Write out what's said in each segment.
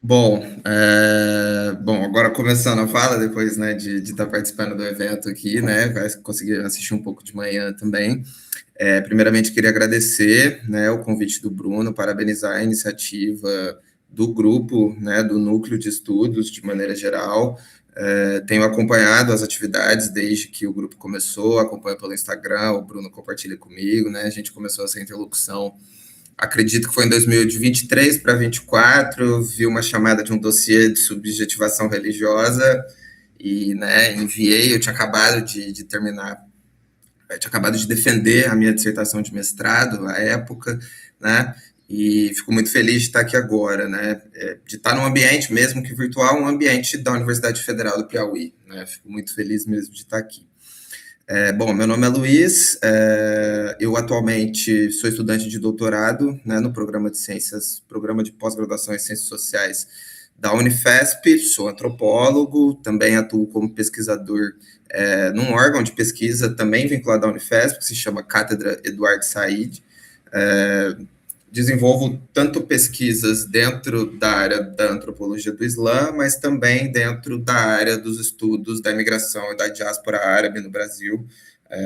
Bom, agora começando a fala, depois, né, de estar participando do evento aqui, né, vai conseguir assistir um pouco de manhã também. Primeiramente, queria agradecer, né, o convite do Bruno, parabenizar a iniciativa do grupo, né, do núcleo de estudos, de maneira geral. Tenho acompanhado as atividades desde que o grupo começou, acompanho pelo Instagram, o Bruno compartilha comigo, né, a gente começou essa interlocução. Acredito que foi em 2023 para 24, vi uma chamada de um dossiê de subjetivação religiosa e, né, enviei. Eu tinha acabado de terminar, eu tinha acabado de defender a minha dissertação de mestrado à época, né, e fico muito feliz de estar aqui agora, né, de estar num ambiente, mesmo que virtual, um ambiente da Universidade Federal do Piauí, né, fico muito feliz mesmo de estar aqui. Bom, meu nome é Luiz, eu atualmente sou estudante de doutorado, né, no programa de ciências, programa de pós-graduação em ciências sociais da Unifesp, sou antropólogo, também atuo como pesquisador num órgão de pesquisa também vinculado à Unifesp, que se chama Cátedra Eduardo Said. Desenvolvo tanto pesquisas dentro da área da antropologia do Islã, mas também dentro da área dos estudos da imigração e da diáspora árabe no Brasil.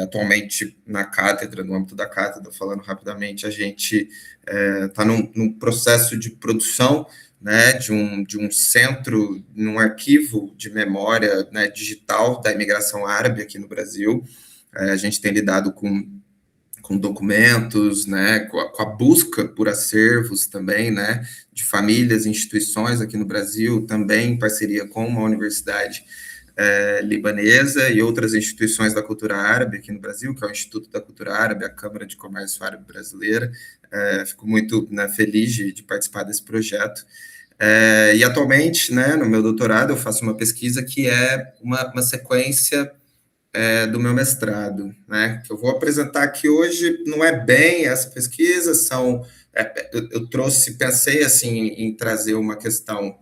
Atualmente, na cátedra, no âmbito da cátedra, falando rapidamente, a gente está num processo de produção, né, de um centro, num arquivo de memória, né, digital da imigração árabe aqui no Brasil. A gente tem lidado com documentos, né, com a busca por acervos também, né, de famílias e instituições aqui no Brasil, também em parceria com uma universidade libanesa e outras instituições da cultura árabe aqui no Brasil, que é o Instituto da Cultura Árabe, a Câmara de Comércio Árabe Brasileira. Fico muito, né, feliz de participar desse projeto. E atualmente, né, no meu doutorado, eu faço uma pesquisa que é uma sequência do meu mestrado, né, que eu vou apresentar aqui hoje. Não é bem essa pesquisa, eu pensei assim em trazer uma questão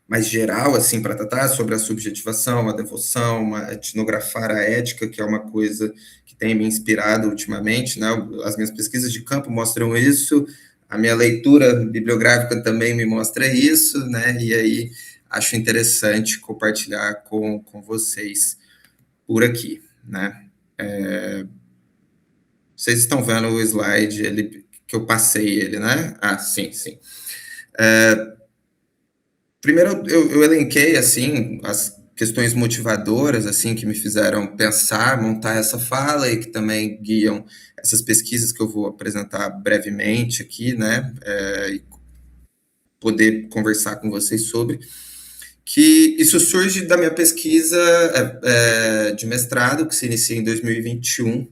mais geral, assim, para tratar sobre a subjetivação, a devoção, a etnografar a ética, que é uma coisa que tem me inspirado ultimamente, né, as minhas pesquisas de campo mostram isso, a minha leitura bibliográfica também me mostra isso, né, e aí acho interessante compartilhar com vocês por aqui, né. Vocês estão vendo o slide que eu passei ele, né? Sim, sim. Primeiro, eu elenquei, assim, as questões motivadoras, assim, que me fizeram pensar, montar essa fala e que também guiam essas pesquisas que eu vou apresentar brevemente aqui, né? E poder conversar com vocês sobre. Que isso surge da minha pesquisa de mestrado, que se inicia em 2021,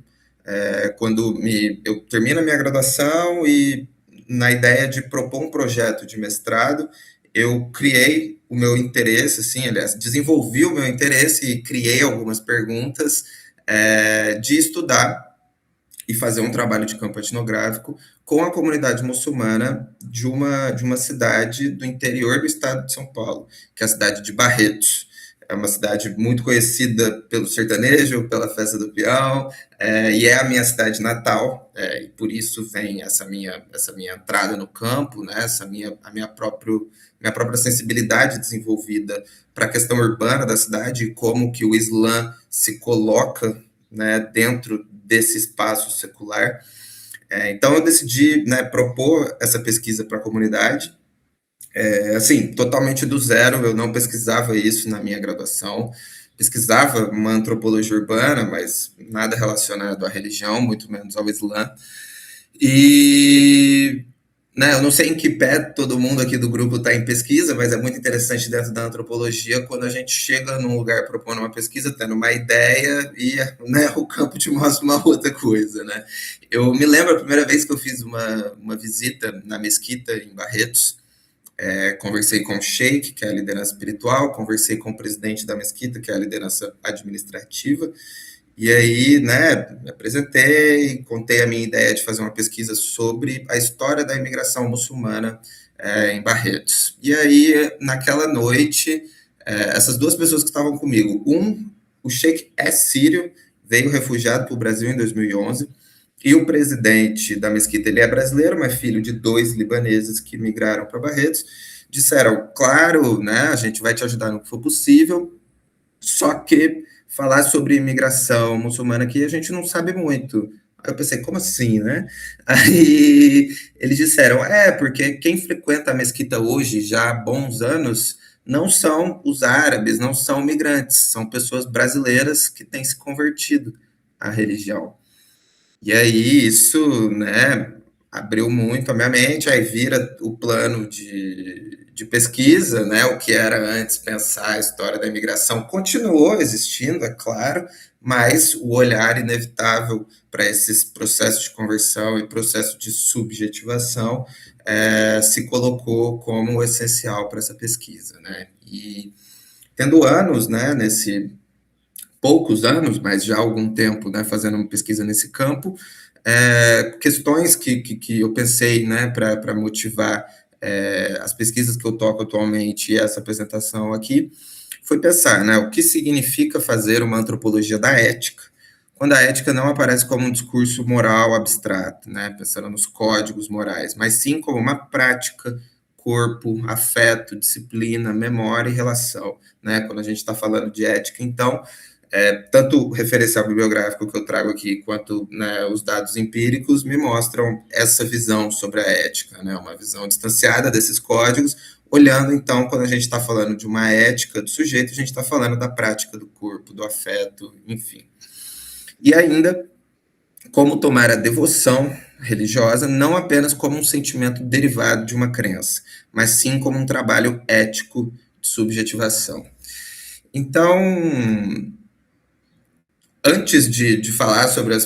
quando eu termino a minha graduação e, na ideia de propor um projeto de mestrado, eu criei o meu interesse, assim, aliás, desenvolvi o meu interesse e criei algumas perguntas de estudar e fazer um trabalho de campo etnográfico com a comunidade muçulmana de uma cidade do interior do estado de São Paulo, que é a cidade de Barretos. É uma cidade muito conhecida pelo sertanejo, pela festa do peão, e é a minha cidade natal, e por isso vem essa minha entrada no campo, né, a minha própria sensibilidade desenvolvida para a questão urbana da cidade e como que o Islã se coloca, né, dentro desse espaço secular. Então eu decidi, né, propor essa pesquisa para a comunidade, assim, totalmente do zero. Eu não pesquisava isso na minha graduação, pesquisava uma antropologia urbana, mas nada relacionado à religião, muito menos ao Islã. E, né, eu não sei em que pé todo mundo aqui do grupo está em pesquisa, mas é muito interessante dentro da antropologia quando a gente chega num lugar propondo uma pesquisa, tendo uma ideia e, né, o campo te mostra uma outra coisa, né? Eu me lembro a primeira vez que eu fiz uma visita na mesquita em Barretos. Conversei com o sheik, que é a liderança espiritual, conversei com o presidente da mesquita, que é a liderança administrativa, e aí, né, me apresentei, contei a minha ideia de fazer uma pesquisa sobre a história da imigração muçulmana em Barretos. E aí, naquela noite, essas duas pessoas que estavam comigo, o sheik é sírio, veio refugiado para o Brasil em 2011, e o presidente da mesquita, ele é brasileiro, mas filho de dois libaneses que migraram para Barretos. disseram, claro, né, a gente vai te ajudar no que for possível, só que falar sobre imigração muçulmana aqui a gente não sabe muito. Aí eu pensei, como assim, né? Aí eles disseram, porque quem frequenta a mesquita hoje, já há bons anos, não são os árabes, não são migrantes, são pessoas brasileiras que têm se convertido à religião. E aí isso, né, abriu muito a minha mente, aí vira o plano de pesquisa, né, o que era antes pensar a história da imigração continuou existindo, é claro, mas o olhar inevitável para esses processos de conversão e processo de subjetivação se colocou como essencial para essa pesquisa, né, e tendo anos, né, nesse poucos anos, mas já há algum tempo, né, fazendo uma pesquisa nesse campo, questões que eu pensei, né, para motivar as pesquisas que eu toco atualmente e essa apresentação aqui, foi pensar, né, o que significa fazer uma antropologia da ética, quando a ética não aparece como um discurso moral abstrato, né, pensando nos códigos morais, mas sim como uma prática, corpo, afeto, disciplina, memória e relação, né, quando a gente está falando de ética, então, tanto o referencial bibliográfico que eu trago aqui, quanto, né, os dados empíricos me mostram essa visão sobre a ética, né, uma visão distanciada desses códigos, olhando, então, quando a gente está falando de uma ética do sujeito, a gente está falando da prática do corpo, do afeto, enfim. E ainda, como tomar a devoção religiosa não apenas como um sentimento derivado de uma crença, mas sim como um trabalho ético de subjetivação. Então, antes de falar sobre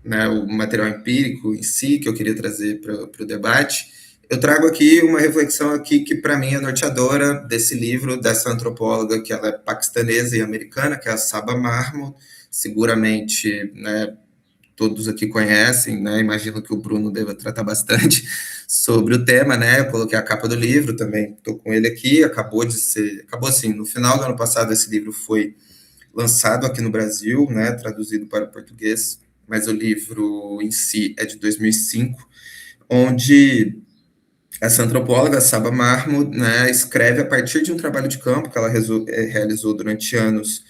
né, o material empírico em si, que eu queria trazer para o debate, eu trago aqui uma reflexão aqui que para mim é norteadora desse livro, dessa antropóloga que ela é paquistanesa e americana, que é a Saba Mahmood, seguramente, né, todos aqui conhecem, né, imagino que o Bruno deva tratar bastante sobre o tema, né, eu coloquei a capa do livro também, estou com ele aqui, acabou assim, no final do ano passado esse livro foi lançado aqui no Brasil, né, traduzido para o português, mas o livro em si é de 2005, onde essa antropóloga, Saba Mahmood, né, escreve a partir de um trabalho de campo que ela realizou durante anos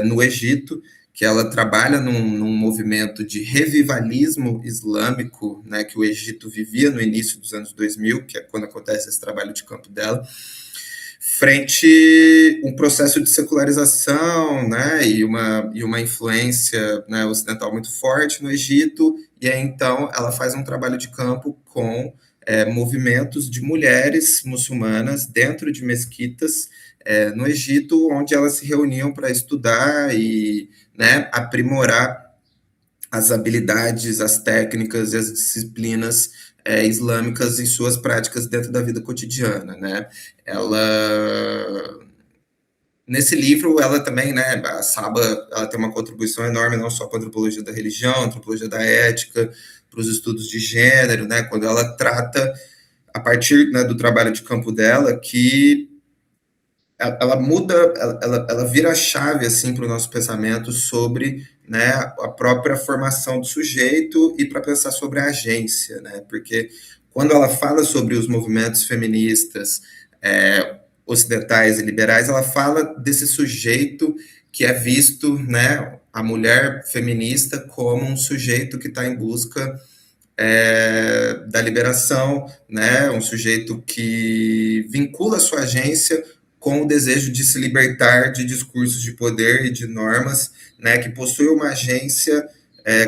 no Egito, que ela trabalha num movimento de revivalismo islâmico, né, que o Egito vivia no início dos anos 2000, que é quando acontece esse trabalho de campo dela, frente um processo de secularização, né, e uma influência, né, ocidental muito forte no Egito, e aí então ela faz um trabalho de campo com movimentos de mulheres muçulmanas dentro de mesquitas no Egito, onde elas se reuniam para estudar e, né, aprimorar as habilidades, as técnicas e as disciplinas islâmicas em suas práticas dentro da vida cotidiana, né? Ela nesse livro, ela também, né, a Saba, ela tem uma contribuição enorme não só para a antropologia da religião, antropologia da ética, para os estudos de gênero, né, quando ela trata a partir, né, do trabalho de campo dela que ela muda, ela vira a chave assim para o nosso pensamento sobre, né, a própria formação do sujeito e para pensar sobre a agência, né? Porque quando ela fala sobre os movimentos feministas ocidentais e liberais, ela fala desse sujeito que é visto, né, a mulher feminista como um sujeito que está em busca da liberação, né, um sujeito que vincula a sua agência com o desejo de se libertar de discursos de poder e de normas, né, que possui uma agência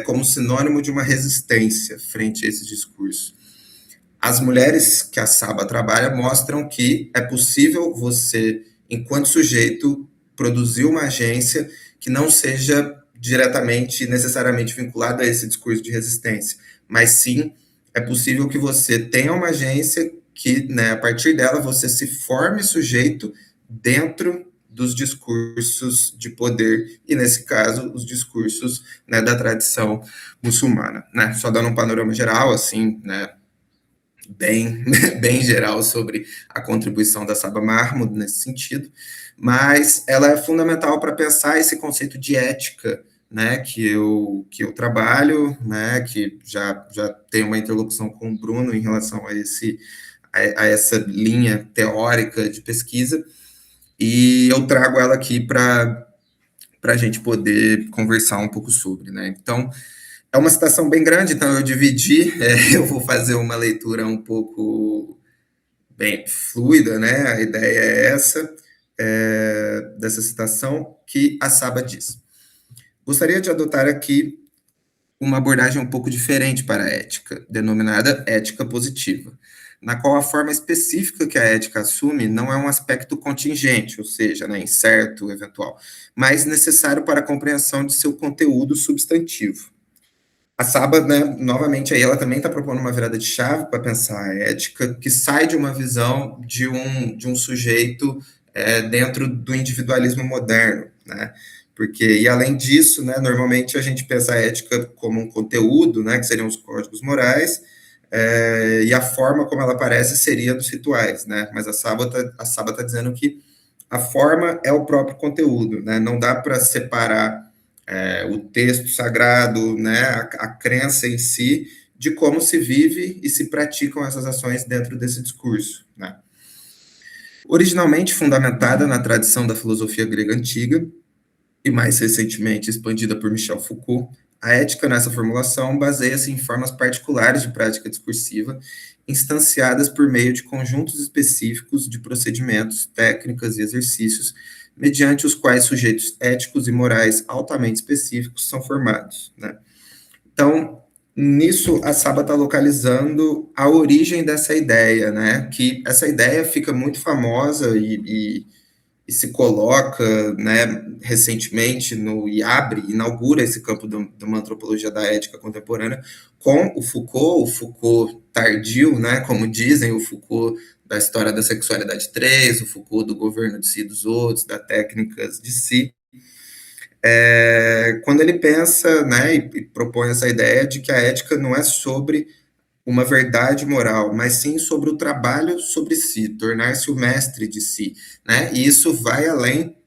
como sinônimo de uma resistência frente a esse discurso. As mulheres que a Saba trabalha mostram que é possível você, enquanto sujeito, produzir uma agência que não seja diretamente, necessariamente vinculada a esse discurso de resistência, mas sim é possível que você tenha uma agência que, né, a partir dela, você se forme sujeito dentro dos discursos de poder, e nesse caso, os discursos, né, da tradição muçulmana, né? Só dando um panorama geral, assim, né, bem, bem geral sobre a contribuição da Saba Mahmood nesse sentido, mas ela é fundamental para pensar esse conceito de ética, né, que eu trabalho, né, que já tem uma interlocução com o Bruno em relação a essa linha teórica de pesquisa, e eu trago ela aqui para a gente poder conversar um pouco sobre, né? Então, é uma citação bem grande, então eu dividi, eu vou fazer uma leitura um pouco bem fluida, né? A ideia é essa, dessa citação, que a Saba diz. Gostaria de adotar aqui uma abordagem um pouco diferente para a ética, denominada ética positiva, na qual a forma específica que a ética assume não é um aspecto contingente, ou seja, né, incerto, eventual, mas necessário para a compreensão de seu conteúdo substantivo. A Saba, né, novamente, aí ela também está propondo uma virada de chave para pensar a ética, que sai de uma visão de um sujeito dentro do individualismo moderno, né? Porque, e além disso, né, normalmente a gente pensa a ética como um conteúdo, né, que seriam os códigos morais, e a forma como ela aparece seria dos rituais, né? Mas a Saba tá dizendo que a forma é o próprio conteúdo, né? Não dá para separar o texto sagrado, né, a crença em si, de como se vive e se praticam essas ações dentro desse discurso, né? Originalmente fundamentada na tradição da filosofia grega antiga, e mais recentemente expandida por Michel Foucault, a ética nessa formulação baseia-se em formas particulares de prática discursiva, instanciadas por meio de conjuntos específicos de procedimentos, técnicas e exercícios, mediante os quais sujeitos éticos e morais altamente específicos são formados, né? Então, nisso, a Saba está localizando a origem dessa ideia, né? Que essa ideia fica muito famosa e se coloca, né, recentemente no IABRE, inaugura esse campo de uma antropologia da ética contemporânea com o Foucault tardio, né, como dizem, o Foucault da história da sexualidade 3, o Foucault do governo de si e dos outros, das técnicas de si, quando ele pensa, né, e propõe essa ideia de que a ética não é sobre uma verdade moral, mas sim sobre o trabalho sobre si, tornar-se o mestre de si, né? E isso vai além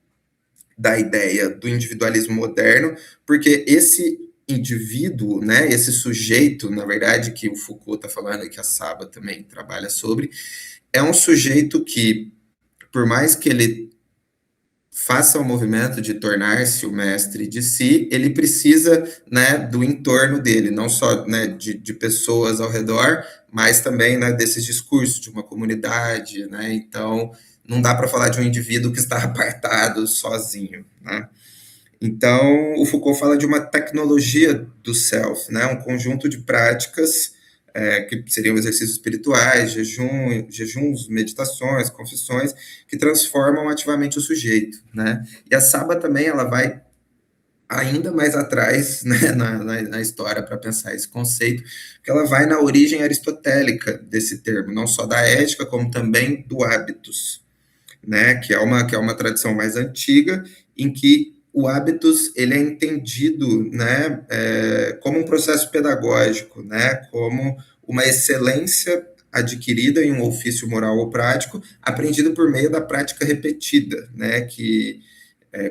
da ideia do individualismo moderno, porque esse indivíduo, né, esse sujeito, na verdade, que o Foucault está falando e que a Saba também trabalha sobre, é um sujeito que, por mais que ele faça o movimento de tornar-se o mestre de si, ele precisa, né, do entorno dele, não só, né, de pessoas ao redor, mas também, né, desses discursos de uma comunidade, né? Então, não dá para falar de um indivíduo que está apartado sozinho, né? Então, o Foucault fala de uma tecnologia do self, né? Um conjunto de práticas que seriam exercícios espirituais, jejuns, meditações, confissões, que transformam ativamente o sujeito, né? E a Saba também, ela vai ainda mais atrás, né, na história para pensar esse conceito, que ela vai na origem aristotélica desse termo, não só da ética, como também do hábitos, né, que é uma tradição mais antiga, em que o hábitos ele é entendido, né, como um processo pedagógico, né, como uma excelência adquirida em um ofício moral ou prático, aprendido por meio da prática repetida, né, que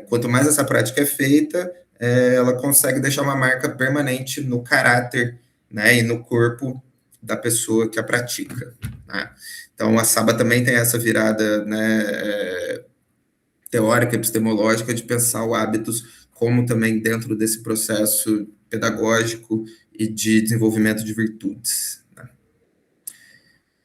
quanto mais essa prática é feita, ela consegue deixar uma marca permanente no caráter, né, e no corpo da pessoa que a pratica, né? Então, a Saba também tem essa virada, né, teórica, epistemológica, de pensar o hábitos como também dentro desse processo pedagógico e de desenvolvimento de virtudes, né?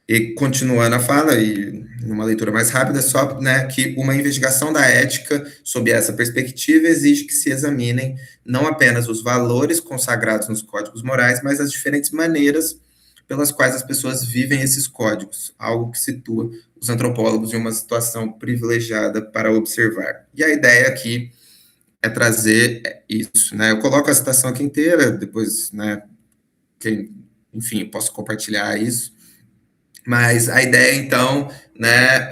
E continuando a fala, e numa leitura mais rápida, só, né, que uma investigação da ética sob essa perspectiva exige que se examinem não apenas os valores consagrados nos códigos morais, mas as diferentes maneiras pelas quais as pessoas vivem esses códigos, algo que situa os antropólogos em uma situação privilegiada para observar. E a ideia aqui é trazer isso, né? Eu coloco a citação aqui inteira, depois, né, quem, enfim, eu posso compartilhar isso. Mas a ideia, então, né,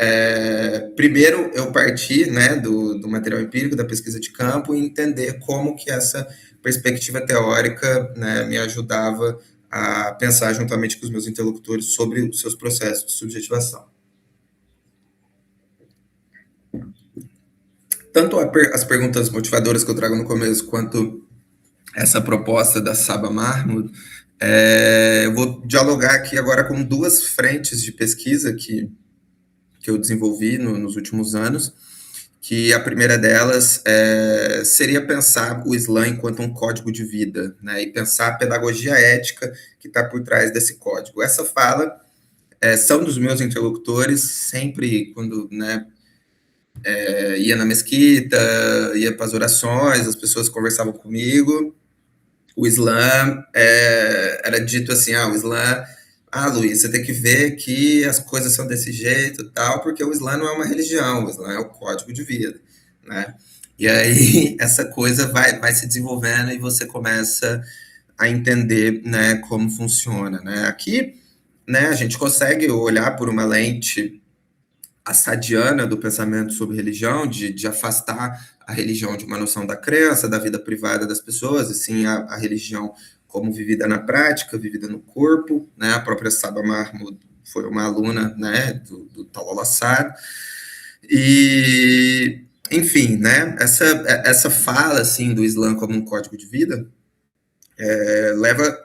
primeiro eu parti, né, do material empírico, da pesquisa de campo, e entender como que essa perspectiva teórica, né, me ajudava a pensar juntamente com os meus interlocutores sobre os seus processos de subjetivação. Tanto as perguntas motivadoras que eu trago no começo, quanto essa proposta da Saba Mahmood, Eu vou dialogar aqui agora com duas frentes de pesquisa que eu desenvolvi nos últimos anos, que a primeira delas seria pensar o Islã enquanto um código de vida, né, e pensar a pedagogia ética que está por trás desse código. Essa fala são dos meus interlocutores, sempre quando, né, ia na mesquita, ia para as orações, as pessoas conversavam comigo. O Islã era dito assim, o Islã, Luiz, você tem que ver que as coisas são desse jeito e tal, porque o Islã não é uma religião, o Islã é o código de vida, né? E aí essa coisa vai se desenvolvendo e você começa a entender, né, como funciona, né? Aqui, né, a gente consegue olhar por uma lente assadiana do pensamento sobre religião, de afastar a religião de uma noção da crença, da vida privada das pessoas, e sim a religião como vivida na prática, vivida no corpo, né? A própria Saba Mahmood foi uma aluna, né, do Talal Assad, e enfim, né, essa fala assim do Islã como um código de vida leva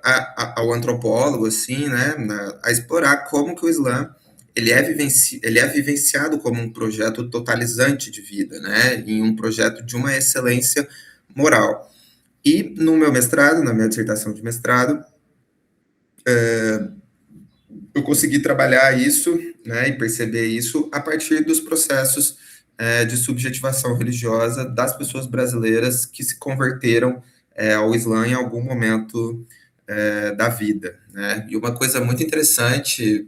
ao antropólogo assim, né, a explorar como que o Islã ele é vivenciado como um projeto totalizante de vida, né, em um projeto de uma excelência moral. E no meu mestrado, na minha dissertação de mestrado, eu consegui trabalhar isso, né, e perceber isso a partir dos processos de subjetivação religiosa das pessoas brasileiras que se converteram ao Islã em algum momento da vida, né? E uma coisa muito interessante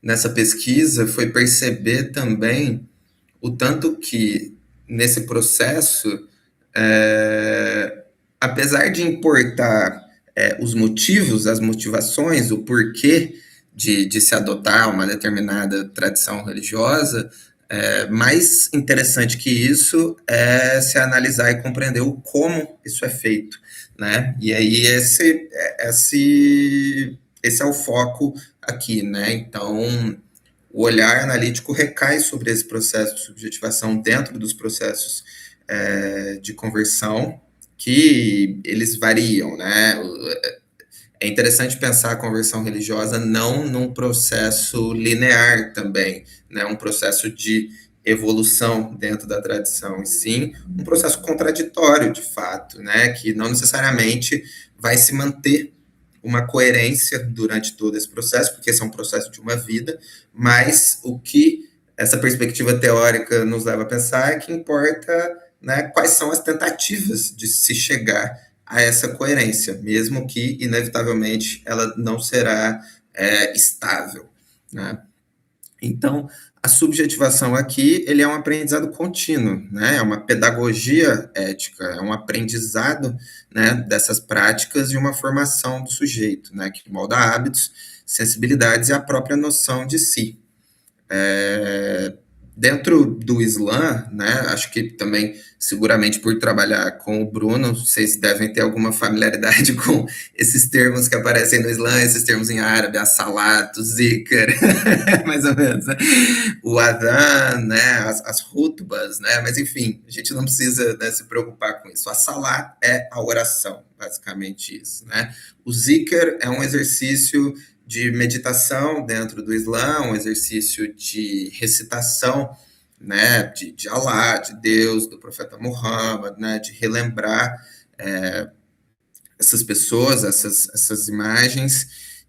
nessa pesquisa foi perceber também o tanto que nesse processo, apesar de importar os motivos, as motivações, o porquê de se adotar uma determinada tradição religiosa, mais interessante que isso é se analisar e compreender o como isso é feito, né? E aí esse é o foco aqui, né? Então, o olhar analítico recai sobre esse processo de subjetivação dentro dos processos de conversão, que eles variam, né? É interessante pensar a conversão religiosa não num processo linear também, né? Um processo de evolução dentro da tradição, e sim um processo contraditório, de fato, né? Que não necessariamente vai se manter uma coerência durante todo esse processo, porque esse é um processo de uma vida, mas o que essa perspectiva teórica nos leva a pensar é que importa, né, quais são as tentativas de se chegar a essa coerência, mesmo que, inevitavelmente, ela não será estável, né? Então, a subjetivação aqui, ele é um aprendizado contínuo, né? É uma pedagogia ética, é um aprendizado, né, dessas práticas e uma formação do sujeito, né, que molda hábitos, sensibilidades e a própria noção de si. Dentro do Islã, né, acho que também, seguramente por trabalhar com o Bruno, vocês devem ter alguma familiaridade com esses termos que aparecem no Islã, esses termos em árabe, as-salat, o zikr, mais ou menos, né? O adhan, né, as rutbas, né, mas enfim, a gente não precisa, né, se preocupar com isso. A salat é a oração, basicamente isso, né? O zikr é um exercício de meditação dentro do Islã, um exercício de recitação, né, de Allah, de Deus, do profeta Muhammad, né, de relembrar essas pessoas, essas imagens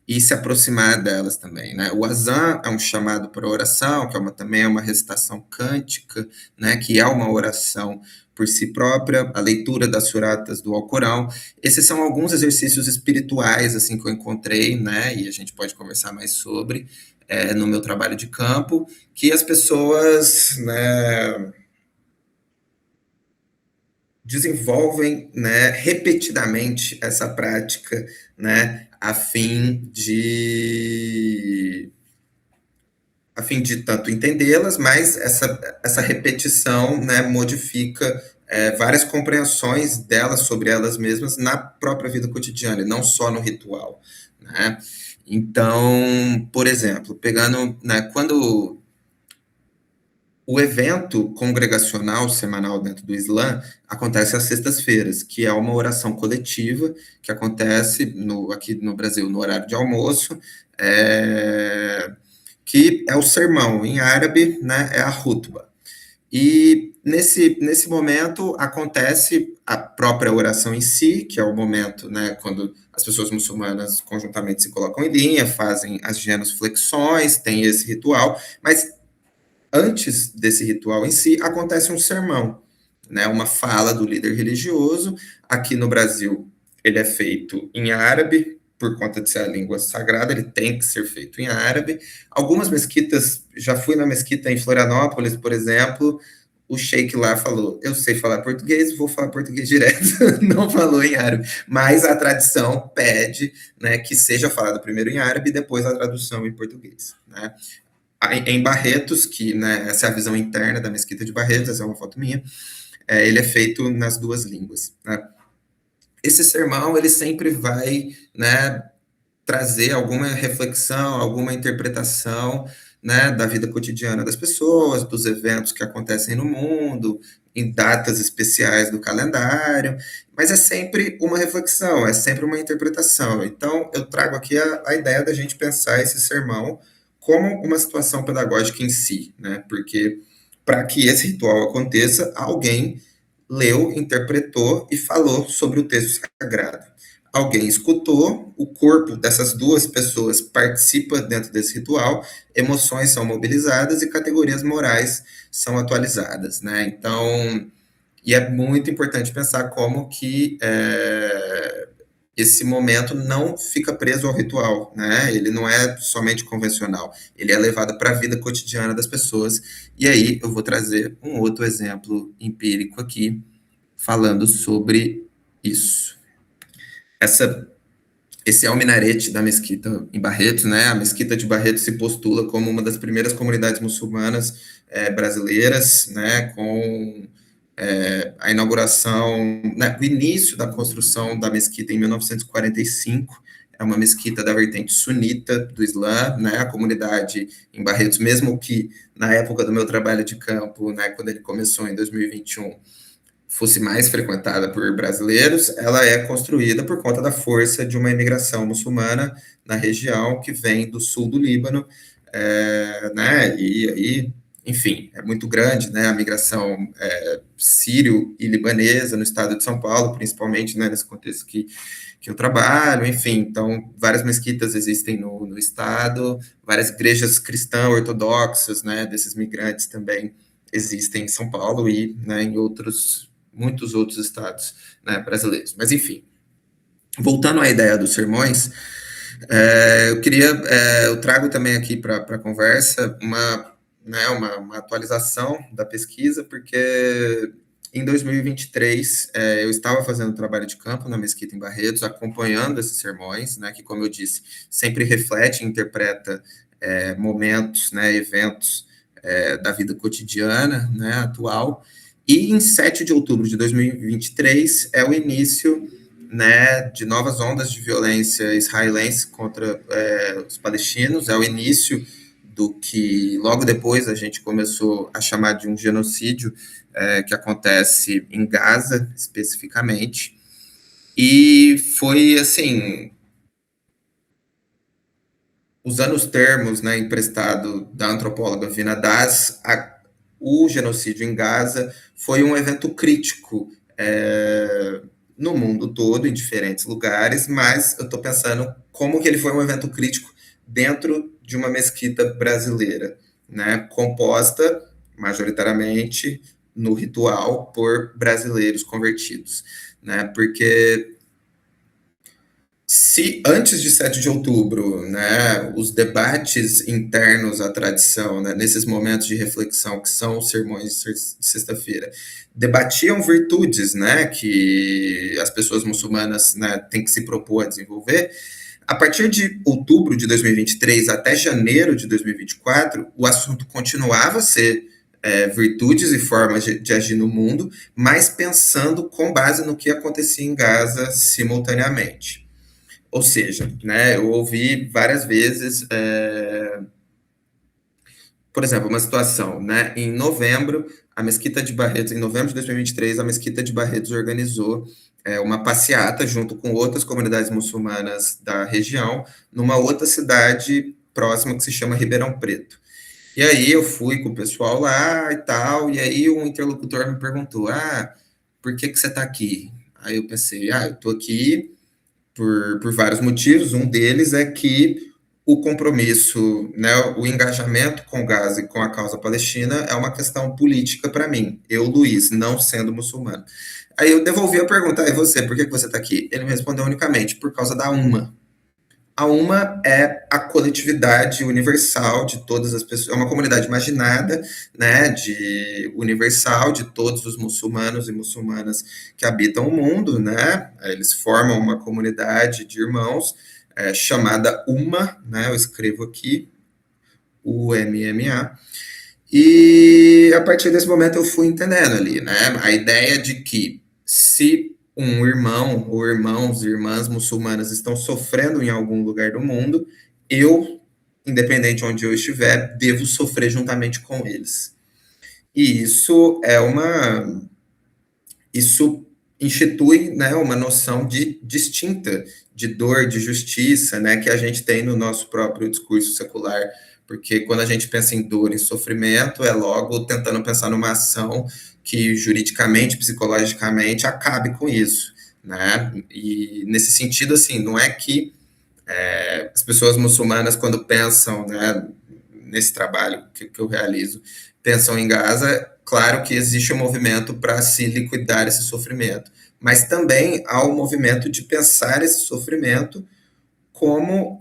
e se aproximar delas também, né? O azan é um chamado para oração, que também é uma recitação cântica, né, que é uma oração por si própria, a leitura das suratas do Alcorão. Esses são alguns exercícios espirituais assim que eu encontrei, né, e a gente pode conversar mais sobre no meu trabalho de campo, que as pessoas, né, desenvolvem, né, repetidamente essa prática, né, a fim de tanto entendê-las, mas essa repetição, né, modifica várias compreensões delas sobre elas mesmas na própria vida cotidiana, e não só no ritual, né? Então, por exemplo, pegando, né, quando O evento congregacional semanal dentro do Islã acontece às sextas-feiras, que é uma oração coletiva que acontece aqui no Brasil no horário de almoço, que é o sermão em árabe, né, é a hutba. E nesse momento acontece a própria oração em si, que é o momento, né, quando as pessoas muçulmanas conjuntamente se colocam em linha, fazem as genuflexões, tem esse ritual, mas antes desse ritual em si, acontece um sermão, né, uma fala do líder religioso. Aqui no Brasil, ele é feito em árabe, por conta de ser a língua sagrada, ele tem que ser feito em árabe. Algumas mesquitas, já fui na mesquita em Florianópolis, por exemplo, o sheik lá falou, eu sei falar português, vou falar português direto, não falou em árabe, mas a tradição pede, né, que seja falado primeiro em árabe e depois a tradução em português, né. Em Barretos, que, né, essa é a visão interna da mesquita de Barretos, essa é uma foto minha, ele é feito nas duas línguas, né. Esse sermão, ele sempre vai, né, trazer alguma reflexão, alguma interpretação, né, da vida cotidiana das pessoas, dos eventos que acontecem no mundo, em datas especiais do calendário, mas é sempre uma reflexão, é sempre uma interpretação. Então, eu trago aqui a ideia da gente pensar esse sermão como uma situação pedagógica em si, né, porque para que esse ritual aconteça, alguém leu, interpretou e falou sobre o texto sagrado. Alguém escutou, o corpo dessas duas pessoas participa dentro desse ritual, emoções são mobilizadas e categorias morais são atualizadas, né? Então, e é muito importante pensar como que esse momento não fica preso ao ritual, né? Ele não é somente convencional, ele é levado para a vida cotidiana das pessoas. E aí eu vou trazer um outro exemplo empírico aqui, falando sobre isso. Esse é o minarete da mesquita em Barretos, né? A mesquita de Barretos se postula como uma das primeiras comunidades muçulmanas brasileiras, né? Com a inauguração, né? O início da construção da mesquita em 1945. É uma mesquita da vertente sunita do Islã, né? A comunidade em Barretos, mesmo que na época do meu trabalho de campo, né? Quando ele começou em 2021, fosse mais frequentada por brasileiros, ela é construída por conta da força de uma imigração muçulmana na região que vem do sul do Líbano, né? E aí, enfim, é muito grande, né? A migração sírio e libanesa no estado de São Paulo, principalmente, né? Nesse contexto que eu trabalho, enfim, então várias mesquitas existem no estado, várias igrejas cristãs ortodoxas, né? Desses migrantes também existem em São Paulo e, né, em muitos outros estados, né, brasileiros. Mas, enfim, voltando à ideia dos sermões, eu trago também aqui para a conversa uma atualização da pesquisa, porque em 2023 eu estava fazendo trabalho de campo na Mesquita em Barretos, acompanhando esses sermões, né, que, como eu disse, sempre reflete e interpreta momentos, né, eventos da vida cotidiana, né, atual. E em 7 de outubro de 2023 é o início, né, de novas ondas de violência israelense contra os palestinos, é o início do que logo depois a gente começou a chamar de um genocídio que acontece em Gaza, especificamente. E foi, assim, usando os termos, né, emprestado da antropóloga Vina Das, o genocídio em Gaza foi um evento crítico no mundo todo, em diferentes lugares, mas eu estou pensando como que ele foi um evento crítico dentro de uma mesquita brasileira, né, composta majoritariamente no ritual por brasileiros convertidos, né, porque se antes de 7 de outubro, né, os debates internos à tradição, né, nesses momentos de reflexão que são os sermões de sexta-feira, debatiam virtudes, né, que as pessoas muçulmanas, né, têm que se propor a desenvolver, a partir de outubro de 2023 até janeiro de 2024, o assunto continuava a ser virtudes e formas de agir no mundo, mas pensando com base no que acontecia em Gaza simultaneamente. Ou seja, né, eu ouvi várias vezes por exemplo, uma situação, né? Em novembro, a Mesquita de Barretos, em novembro de 2023, a Mesquita de Barretos organizou uma passeata junto com outras comunidades muçulmanas da região, numa outra cidade próxima que se chama Ribeirão Preto. E aí eu fui com o pessoal lá e tal, e aí um interlocutor me perguntou, por que você está aqui? Aí eu pensei, eu estou aqui por vários motivos. Um deles é que o compromisso, né, o engajamento com Gaza e com a causa palestina é uma questão política para mim, eu, Luiz, não sendo muçulmano. Aí eu devolvi a pergunta, e você, por que você está aqui? Ele me respondeu unicamente, por causa da UMA. A UMA é a coletividade universal de todas as pessoas, é uma comunidade imaginada, né, de universal de todos os muçulmanos e muçulmanas que habitam o mundo, né? Eles formam uma comunidade de irmãos chamada UMA, né? Eu escrevo aqui UMMA. E a partir desse momento eu fui entendendo ali, né? A ideia de que se um irmão ou irmãos e irmãs muçulmanas estão sofrendo em algum lugar do mundo, eu, independente de onde eu estiver, devo sofrer juntamente com eles. E isso institui, né, uma noção distinta de dor, de justiça, né, que a gente tem no nosso próprio discurso secular, porque quando a gente pensa em dor e sofrimento, é logo tentando pensar numa ação que juridicamente, psicologicamente, acabe com isso, né? E nesse sentido, assim, não é que as pessoas muçulmanas, quando pensam, né, nesse trabalho que eu realizo, pensam em Gaza, claro que existe um movimento para se liquidar esse sofrimento, mas também há um movimento de pensar esse sofrimento como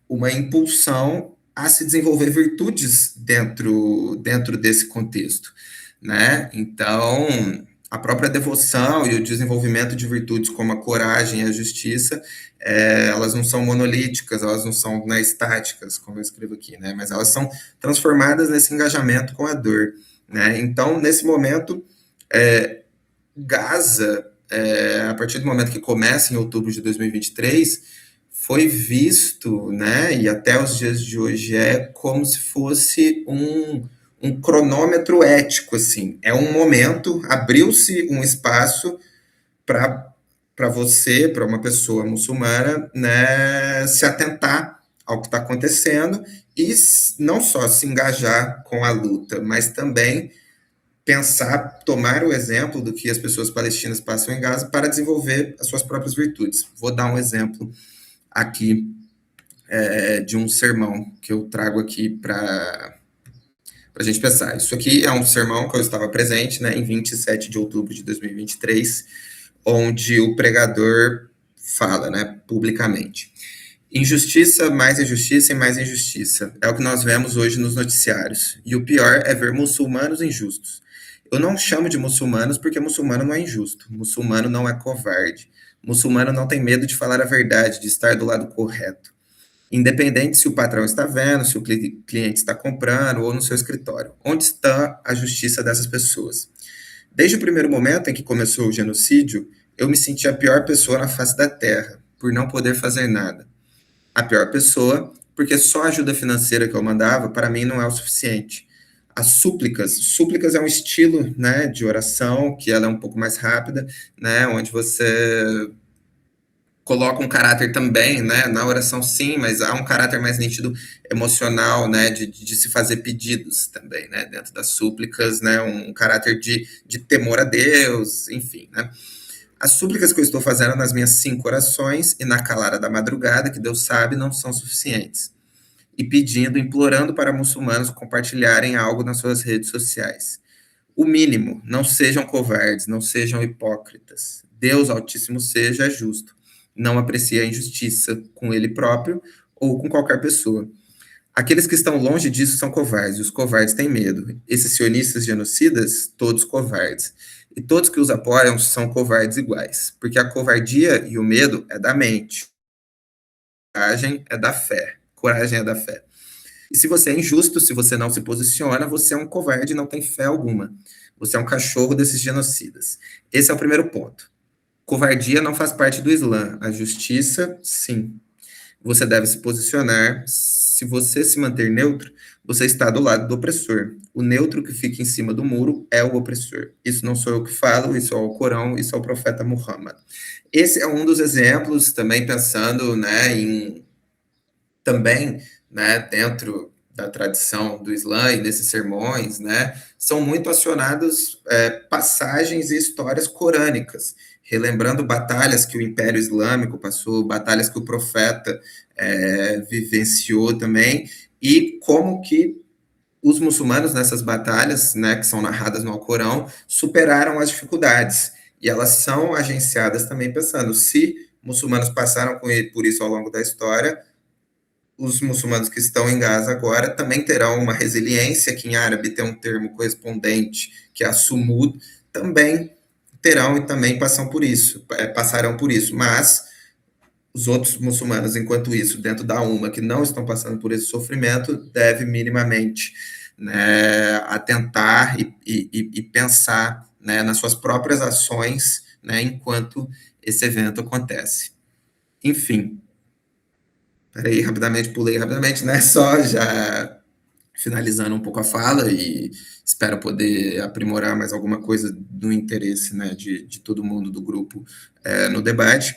uma impulsão a se desenvolver virtudes dentro desse contexto, né? Então, a própria devoção e o desenvolvimento de virtudes como a coragem e a justiça, elas não são monolíticas, elas não são, né, estáticas, como eu escrevo aqui, né? Mas elas são transformadas nesse engajamento com a dor, né? Então, nesse momento, Gaza, a partir do momento que começa em outubro de 2023, foi visto, né, e até os dias de hoje como se fosse um cronômetro ético, assim. É um momento, abriu-se um espaço para você, para uma pessoa muçulmana, né, se atentar ao que está acontecendo e não só se engajar com a luta, mas também pensar, tomar o exemplo do que as pessoas palestinas passam em Gaza para desenvolver as suas próprias virtudes. Vou dar um exemplo aqui de um sermão que eu trago aqui para a gente pensar. Isso aqui é um sermão que eu estava presente, né, em 27 de outubro de 2023, onde o pregador fala, né, publicamente. Injustiça, mais injustiça e mais injustiça. É o que nós vemos hoje nos noticiários. E o pior é ver muçulmanos injustos. Eu não chamo de muçulmanos porque muçulmano não é injusto. Muçulmano não é covarde. Muçulmano não tem medo de falar a verdade, de estar do lado correto. Independente se o patrão está vendo, se o cliente está comprando ou no seu escritório. Onde está a justiça dessas pessoas? Desde o primeiro momento em que começou o genocídio, eu me senti a pior pessoa na face da terra, por não poder fazer nada. A pior pessoa, porque só a ajuda financeira que eu mandava, para mim, não é o suficiente. As súplicas é um estilo, né, de oração, que ela é um pouco mais rápida, né, onde você coloca um caráter também, né, na oração sim, mas há um caráter mais nítido emocional, né, de se fazer pedidos também, né, dentro das súplicas, né, um caráter de temor a Deus, enfim, né. As súplicas que eu estou fazendo nas minhas 5 orações e na calada da madrugada, que Deus sabe, não são suficientes. E pedindo, implorando para muçulmanos compartilharem algo nas suas redes sociais. O mínimo, não sejam covardes, não sejam hipócritas. Deus Altíssimo seja justo. Não aprecie a injustiça com ele próprio ou com qualquer pessoa. Aqueles que estão longe disso são covardes, e os covardes têm medo. Esses sionistas genocidas, todos covardes. E todos que os apoiam são covardes iguais, porque a covardia e o medo é da mente. Coragem é da fé. Coragem é da fé. E se você é injusto, se você não se posiciona, você é um covarde e não tem fé alguma. Você é um cachorro desses genocidas. Esse é o primeiro ponto. Covardia não faz parte do Islã. A justiça, sim. Você deve se posicionar se você se manter neutro, você está do lado do opressor. O neutro que fica em cima do muro é o opressor. Isso não sou eu que falo, isso é o Corão, isso é o profeta Muhammad. Esse é um dos exemplos, também pensando, né, também, né, dentro da tradição do Islã e desses sermões, né, são muito acionados passagens e histórias corânicas, relembrando batalhas que o Império Islâmico passou, batalhas que o profeta vivenciou também, e como que os muçulmanos nessas batalhas, né, que são narradas no Alcorão, superaram as dificuldades. E elas são agenciadas também pensando, se muçulmanos passaram por isso ao longo da história, os muçulmanos que estão em Gaza agora também terão uma resiliência, que em árabe tem um termo correspondente, que é a sumud, também terão e também passarão por isso. Mas os outros muçulmanos, enquanto isso, dentro da UMA, que não estão passando por esse sofrimento, deve minimamente, né, atentar e pensar, né, nas suas próprias ações, né, enquanto esse evento acontece. Enfim, peraí, rapidamente, pulei rapidamente, né? Só já finalizando um pouco a fala e espero poder aprimorar mais alguma coisa do interesse, né, de todo mundo do grupo no debate.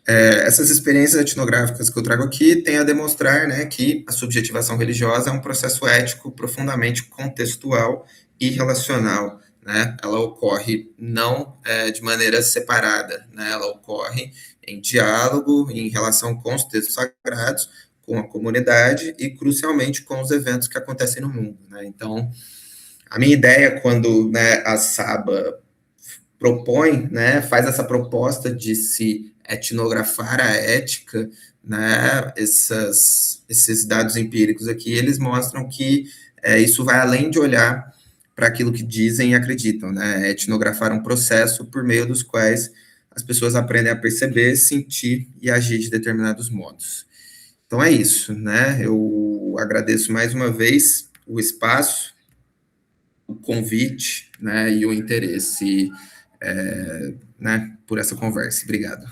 Essas experiências etnográficas que eu trago aqui têm a demonstrar, né, que a subjetivação religiosa é um processo ético profundamente contextual e relacional. Né? Ela ocorre não de maneira separada, né? Ela ocorre em diálogo, em relação com os textos sagrados, com a comunidade e, crucialmente, com os eventos que acontecem no mundo. Né? Então, a minha ideia, quando, né, a Saba propõe, né, faz essa proposta de se etnografar a ética, né, esses dados empíricos aqui, eles mostram que isso vai além de olhar para aquilo que dizem e acreditam, né, etnografar um processo por meio dos quais as pessoas aprendem a perceber, sentir e agir de determinados modos. Então é isso, né, eu agradeço mais uma vez o espaço, o convite, né, e o interesse, né, por essa conversa. Obrigado.